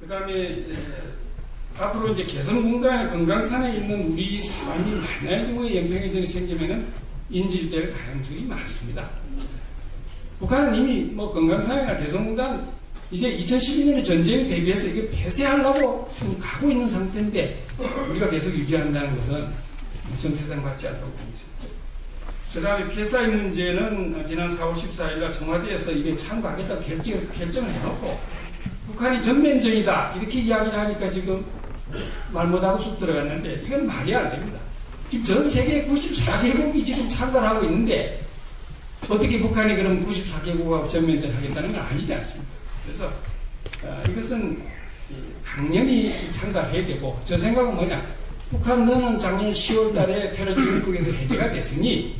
그다음에 앞으로 이제 개성공단 금강산에 있는 우리 사람이 만약의 경우에 연평해전이 생기면은 인질될 가능성이 많습니다. 북한은 이미 뭐 금강산이나 개성공단 이제 2012년에 전쟁 대비해서 이게 폐쇄하려고 지금 가고 있는 상태인데 우리가 계속 유지한다는 것은 정세상 맞지 않다고 봅니다. 그 다음에 PSI 문제는 지난 4월 14일날 청와대에서 이게 참가하겠다고 결정을 해놓고 북한이 전면전이다 이렇게 이야기를 하니까 지금 말 못하고 쑥 들어갔는데 이건 말이 안 됩니다. 지금 전 세계 94개국이 지금 참가를 하고 있는데 어떻게 북한이 그럼 94개국하고 전면전 하겠다는 건 아니지 않습니까? 그래서 이것은 당연히 참가해야 되고 저 생각은 뭐냐 북한 너는 작년 10월 달에 테러 지원국에서 해제가 됐으니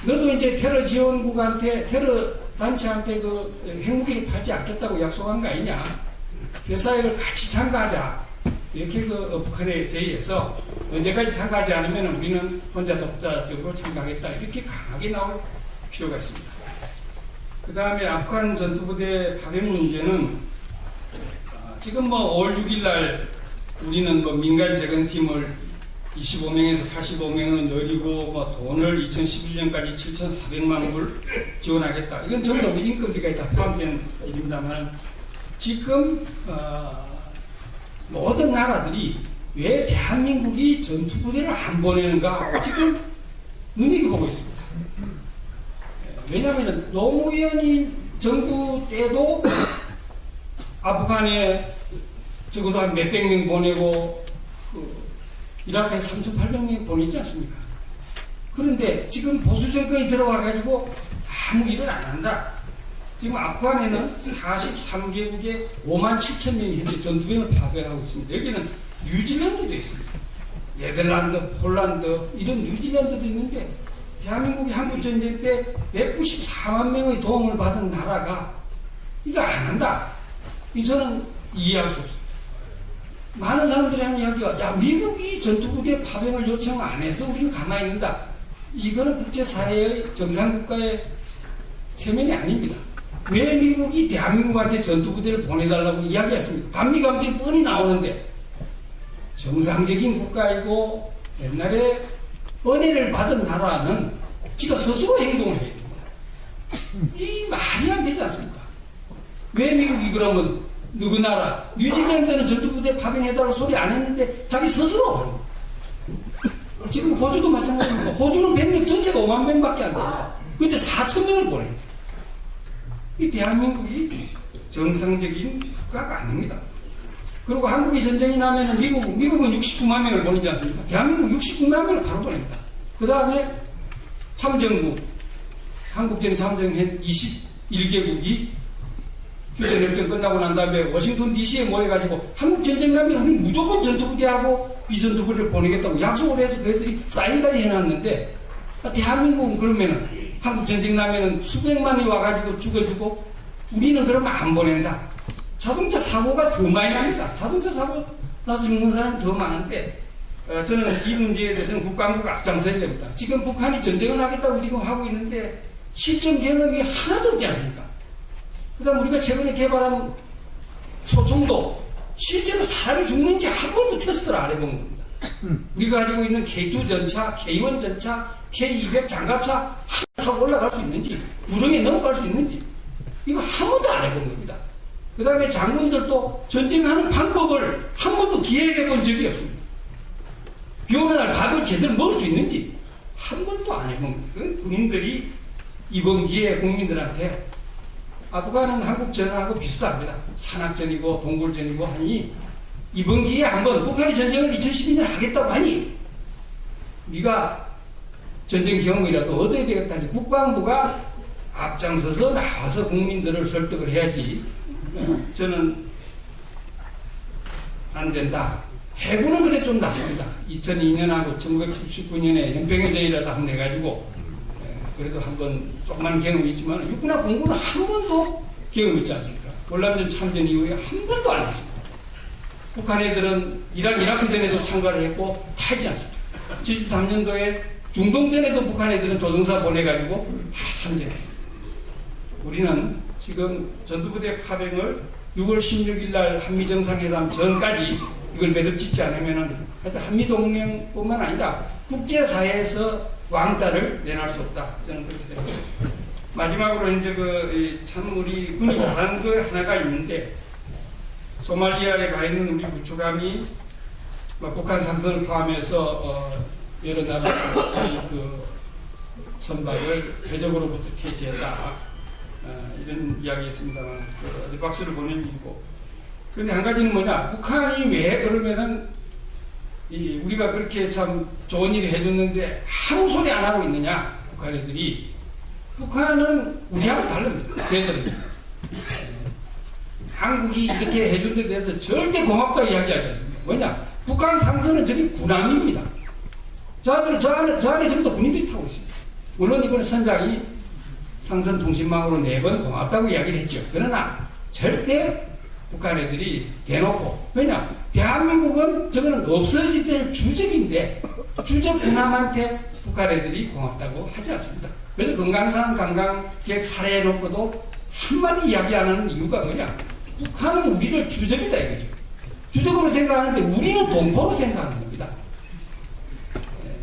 너도 이제 테러 지원국한테 테러 단체한테 그 핵무기를 팔지 않겠다고 약속한 거 아니냐 PSI를 같이 참가하자 이렇게 그 북한에 제의해서 언제까지 참가하지 않으면 우리는 혼자 독자적으로 참가하겠다 이렇게 강하게 나올 필요가 있습니다. 그 다음에 아프간 전투부대 파병 문제는 지금 뭐 5월 6일 날 우리는 뭐 민간 재건팀을 25명에서 85명을 늘리고 뭐 돈을 2011년까지 7,400만 불 지원하겠다. 이건 전부 다 우리 인건비가 다 포함된 일입니다만 지금 모든 나라들이 왜 대한민국이 전투부대를 안 보내는가 지금 눈여겨보고 있습니다. 왜냐하면 노무현 정부 때도 아프간에 적어도 한 몇백 명 보내고 이라크에 3,800명 보냈지 않습니까? 그런데 지금 보수 정권이 들어와가지고 아무 일을 안 한다. 지금 아프간에는 43개국에 57,000명이 현재 전투병을 파병하고 있습니다. 여기는 뉴질랜드도 있습니다. 네덜란드, 폴란드 이런 뉴질랜드도 있는데 대한민국이 한국전쟁 때 194만 명의 도움을 받은 나라가 이거 안 한다. 저는 이해할 수 없습니다. 많은 사람들이 하는 이야기가 야 미국이 전투부대 파병을 요청 안 해서 우리는 가만히 있는다. 이거는 국제사회의 정상국가의 체면이 아닙니다. 왜 미국이 대한민국한테 전투부대를 보내달라고 이야기했습니까? 반미감정이 뻔히 나오는데 정상적인 국가이고 옛날에 은혜를 받은 나라는 지가 스스로 행동을 해야 됩니다. 이 말이 안 되지 않습니까? 왜 미국이 그러면 누구 나라? 뉴질랜드는 전투부대 파병해달라고 소리 안 했는데 자기 스스로 하는 거예요. 지금 호주도 마찬가지입니다. 호주는 100명 전체가 5만 명밖에 안 됩니다. 그때 4,000명을 보내요. 이 대한민국이 정상적인 국가가 아닙니다. 그리고 한국이 전쟁이 나면 미국은 69만 명을 보내지 않습니까? 대한민국 69만 명을 바로 보냅니다. 그 다음에 참정국, 한국전에 참정한 21개국이 휴전협정 끝나고 난 다음에 워싱턴 DC에 모여가지고 한국 전쟁 가면 우리 무조건 전투부대하고 비전투부대를 보내겠다고 약속을 해서 그들이 사인까지 해놨는데 대한민국은 그러면은 한국 전쟁 나면은 수백만이 와가지고 죽어주고 우리는 그러면 안 보낸다. 자동차 사고가 더 많이 납니다. 자동차 사고 나서 죽는 사람이 더 많은데 저는 이 문제에 대해서는 국방부가 앞장서야 됩니다. 지금 북한이 전쟁을 하겠다고 지금 하고 있는데 실전 경험이 하나도 없지 않습니까? 그 다음 우리가 최근에 개발한 소총도 실제로 사람이 죽는지 한 번도 테스트를 안 해본 겁니다. 우리가 가지고 있는 K2 전차, K1 전차, K200 장갑차 하나 타고 올라갈 수 있는지 구름에 넘어갈 수 있는지 이거 한 번도 안 해본 겁니다. 그 다음에 장군들도 전쟁하는 방법을 한 번도 기획해 본 적이 없습니다. 비 오는 날 밥을 제대로 먹을 수 있는지 한 번도 안 해본 겁니다. 군인들이 이번 기회에 국민들한테 아프간은 한국전하고 비슷합니다. 산악전이고 동굴전이고 하니 이번 기회에 한번 북한이 전쟁을 2012년에 하겠다고 하니 네가 전쟁 경험이라도 얻어야 되겠다 해서 국방부가 앞장서서 나와서 국민들을 설득을 해야지 저는 안 된다. 해군은 그래 좀 낫습니다. 2002년하고 1999년에 연평해전이라도 한번 해가지고 그래도 한번 조그만 경험이 있지만 육군하고 공군은 한 번도 경험이 있지 않습니까? 월남전 참전 이후에 한 번도 안 했습니다. 북한 애들은 이라크전에도 참가를 했고 다 했지 않습니까? 73년도에 중동전에도 북한 애들은 조종사 보내가지고 다 참전했습니다. 우리는 지금 전투부대 파병을 6월 16일 날 한미정상회담 전까지 이걸 매듭짓지 않으면은 하여튼 한미동맹뿐만 아니라 국제사회에서 왕따를 내놓을 수 없다. 저는 그렇게 생각합니다. 마지막으로 이제 참 우리 군이 잘하는 거 하나가 있는데, 소말리아에 가 있는 우리 구축함이 북한 상선을 포함해서 여러 나라의 그 선박을 해적으로부터 퇴치했다. 이런 이야기 있습니다만 아주 박수를 보낼 일이고. 그런데 한 가지는 뭐냐, 북한이 왜 그러면은 우리가 그렇게 참 좋은 일을 해줬는데 아무 소리 안 하고 있느냐, 북한 애들이. 북한은 우리하고 다릅니다. 쟤들은 한국이 이렇게 해준 데 대해서 절대 고맙다 이야기하지 않습니다. 뭐냐, 북한 상선은 저기 군함입니다. 저 안에 전부 다 군인들이 타고 있습니다. 물론 이번에 선장이 상선 통신망으로 4번 고맙다고 이야기를 했죠. 그러나 절대 북한 애들이 대놓고, 왜냐, 대한민국은 저거는 없어질 때는 주적인데 주적 군함한테 북한 애들이 고맙다고 하지 않습니다. 그래서 금강산 관광객 살해해놓고도 한마디 이야기 안 하는 이유가 뭐냐, 북한은 우리를 주적이다 이거죠. 주적으로 생각하는데 우리는 동포로 생각하는 겁니다.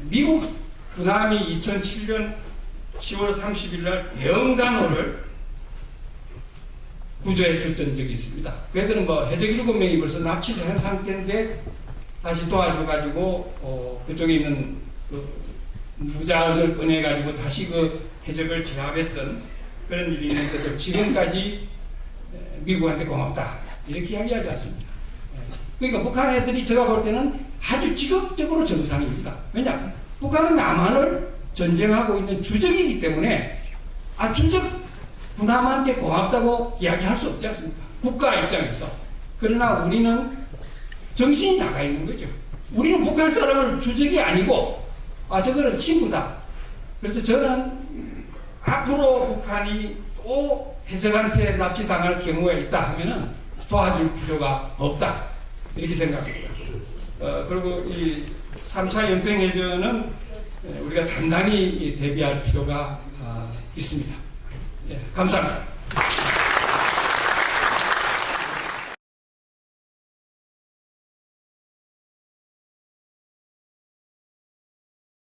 미국 군함이 2007년 10월 30일 날 명단호를 구조해 줬던 적이 있습니다. 그 애들은 뭐 해적 7명이 벌써 납치를 한 상태인데 다시 도와줘가지고 그쪽에 있는 그 무자를 꺼내가지고 다시 그 해적을 제압했던 그런 일이 있는데도 지금까지 미국한테 고맙다 이렇게 이야기하지 않습니다. 그러니까 북한 애들이 제가 볼 때는 아주 직업적으로 정상입니다. 왜냐, 북한은 남한을 전쟁하고 있는 주적이기 때문에 주적 군함한테 고맙다고 이야기할 수 없지 않습니까? 국가 입장에서. 그러나 우리는 정신이 나가 있는 거죠. 우리는 북한 사람을 주적이 아니고 저거는 친구다. 그래서 저는 앞으로 북한이 또 해적한테 납치당할 경우가 있다 하면은 도와줄 필요가 없다. 이렇게 생각합니다. 그리고 이 3차 연평해전은 우리가 단단히 대비할 필요가 있습니다. 예, 감사합니다.